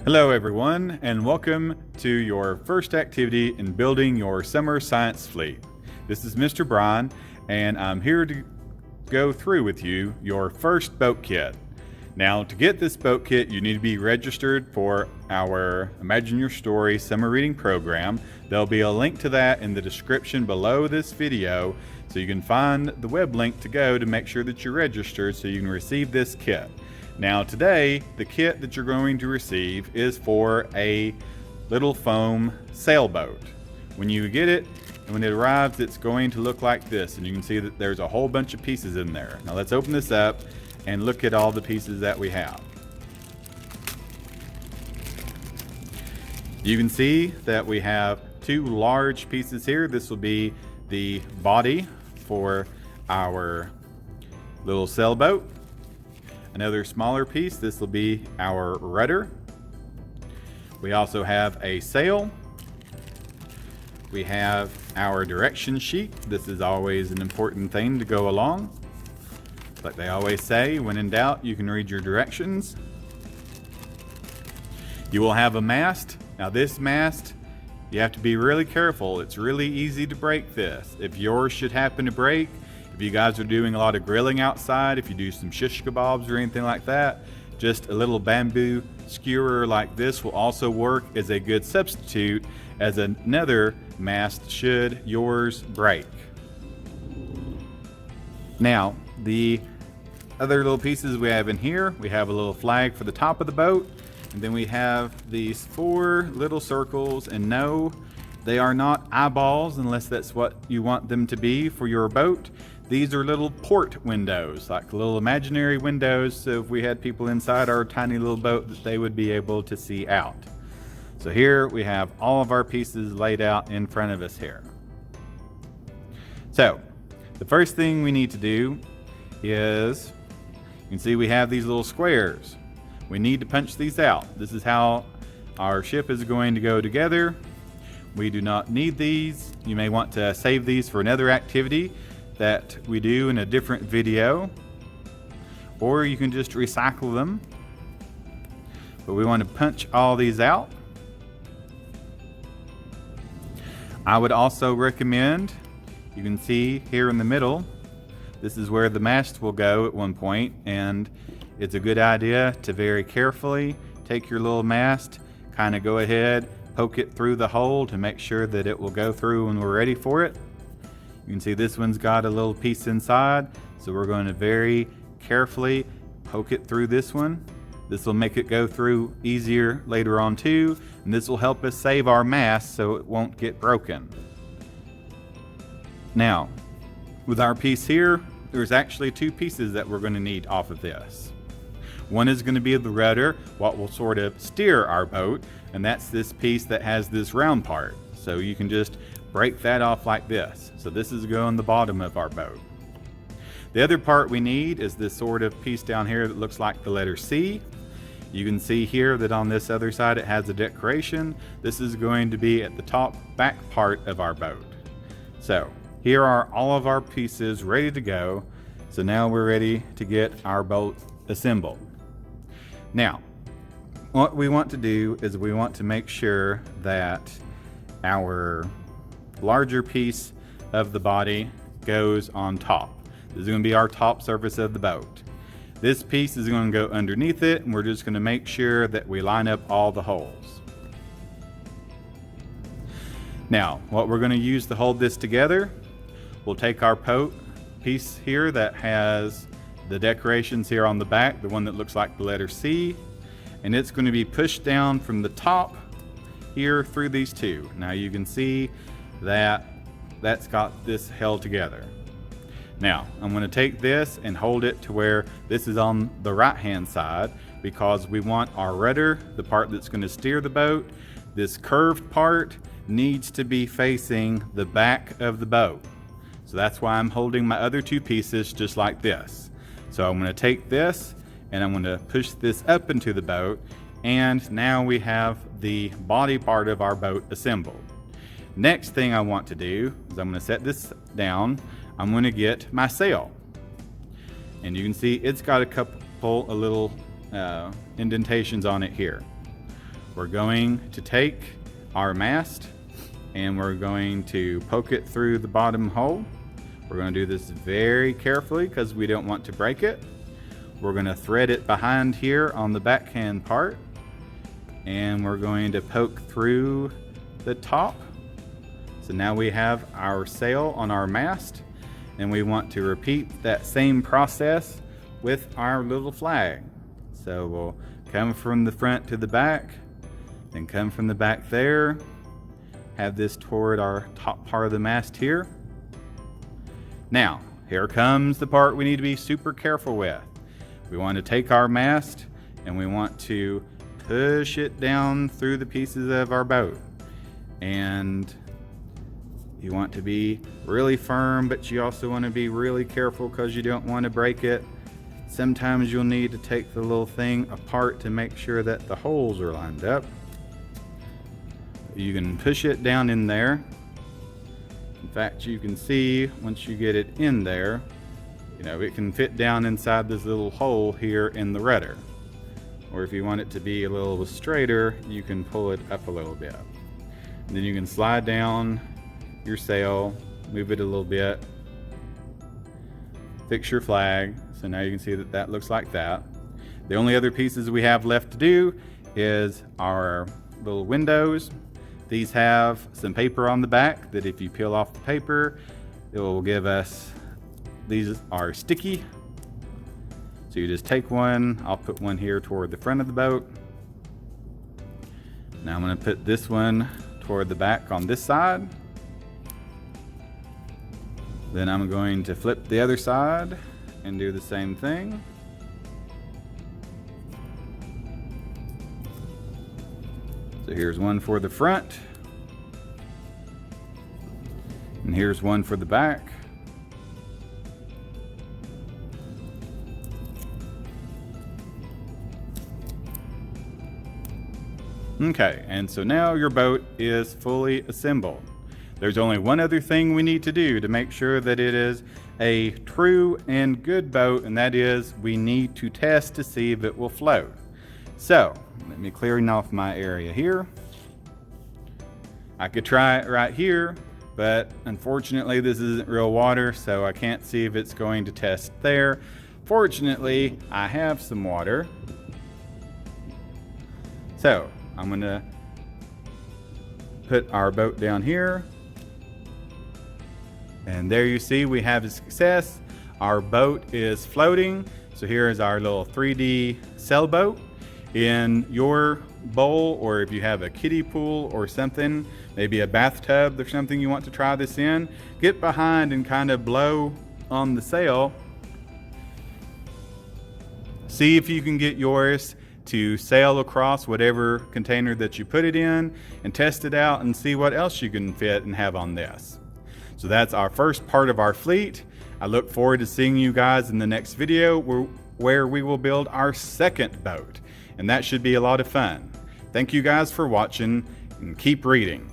Hello everyone, and welcome to your first activity in building your summer science fleet. This is Mr. Brian, and I'm here to go through with you your first boat kit. Now, to get this boat kit, you need to be registered for our Imagine Your Story summer reading program. There'll be a link to that in the description below this video, so you can find the web link to go to make sure that you're registered so you can receive this kit. Now today, the kit that you're going to receive is for a little foam sailboat. When you get it, and when it arrives, it's going to look like this, and you can see that there's a whole bunch of pieces in there. Now let's open this up and look at all the pieces that we have. You can see that we have two large pieces here. This will be the body for our little sailboat. Another smaller piece, this will be our rudder. We also have a sail. We have our direction sheet. This is always an important thing to go along. Like they always say, when in doubt, you can read your directions. You will have a mast. Now this mast, you have to be really careful. It's really easy to break this. If yours should happen to break, if you guys are doing a lot of grilling outside, if you do some shish kebabs or anything like that, just a little bamboo skewer like this will also work as a good substitute as another mast should yours break. Now, the other little pieces we have in here, we have a little flag for the top of the boat, and then we have these four little circles, and no, they are not eyeballs unless that's what you want them to be for your boat. These are little port windows, like little imaginary windows, so if we had people inside our tiny little boat, that they would be able to see out. So here we have all of our pieces laid out in front of us here. So the first thing we need to do is, you can see we have these little squares. We need to punch these out. This is how our ship is going to go together. We do not need these. You may want to save these for another activity that we do in a different video, or you can just recycle them. But we want to punch all these out. I would also recommend, you can see here in the middle, this is where the mast will go at one point, and it's a good idea to very carefully take your little mast, kind of go ahead, poke it through the hole to make sure that it will go through when we're ready for it. You can see this one's got a little piece inside, so we're going to very carefully poke it through this one. This will make it go through easier later on too, and this will help us save our mast so it won't get broken. Now, with our piece here, there's actually two pieces that we're going to need off of this. One is going to be the rudder, what will sort of steer our boat, and that's this piece that has this round part. So you can just break that off like this. So this is going on the bottom of our boat. The other part we need is this sort of piece down here that looks like the letter C. You can see here that on this other side it has a decoration. This is going to be at the top back part of our boat. So here are all of our pieces ready to go. So now we're ready to get our boat assembled. Now, what we want to do is we want to make sure that our larger piece of the body goes on top. This is going to be our top surface of the boat. This piece is going to go underneath it, and we're just going to make sure that we line up all the holes. Now, what we're going to use to hold this together, we'll take our piece here that has the decorations here on the back, the one that looks like the letter C, and it's going to be pushed down from the top here through these two. Now you can see that that's got this held together. Now I'm going to take this and hold it to where this is on the right hand side, because we want our rudder, the part that's going to steer the boat, this curved part needs to be facing the back of the boat. So that's why I'm holding my other two pieces just like this. So I'm going to take this and I'm going to push this up into the boat, and now we have the body part of our boat assembled. Next thing I want to do is I'm going to set this down. I'm going to get my sail, and you can see it's got a couple of little indentations on it here. we're going to take our mast and we're going to poke it through the bottom hole. We're going to do this very carefully because we don't want to break it. We're going to thread it behind here on the backhand part, and we're going to poke through the top. So now we have our sail on our mast, and we want to repeat that same process with our little flag. So we'll come from the front to the back, then come from the back there, have this toward our top part of the mast here. Now, here comes the part we need to be super careful with. We want to take our mast and we want to push it down through the pieces of our boat. And you want to be really firm, but you also want to be really careful because you don't want to break it. Sometimes you'll need to take the little thing apart to make sure that the holes are lined up. You can push it down in there. In fact, you can see once you get it in there, it can fit down inside this little hole here in the rudder. Or if you want it to be a little straighter, you can pull it up a little bit. And then you can slide down your sail, move it a little bit, fix your flag. So now you can see that looks like that. The only other pieces we have left to do is our little windows. These have some paper on the back that if you peel off the paper, it will give us, these are sticky. So you just take one, I'll put one here toward the front of the boat. Now I'm going to put this one toward the back on this side. Then I'm going to flip the other side and do the same thing. So here's one for the front, and here's one for the back. Okay, and so now your boat is fully assembled. There's only one other thing we need to do to make sure that it is a true and good boat, and that is we need to test to see if it will float. So let me clear off my area here. I could try it right here, but unfortunately this isn't real water, so I can't see if it's going to test there. Fortunately, I have some water. So I'm gonna put our boat down here. And there you see we have a success. Our boat is floating. So here is our little 3D sailboat. In your bowl, or if you have a kiddie pool or something, maybe a bathtub or something you want to try this in, get behind and kind of blow on the sail. See if you can get yours to sail across whatever container that you put it in, and test it out and see what else you can fit and have on this. So that's our first part of our fleet. I look forward to seeing you guys in the next video where we will build our second boat. And that should be a lot of fun. Thank you guys for watching, and keep reading.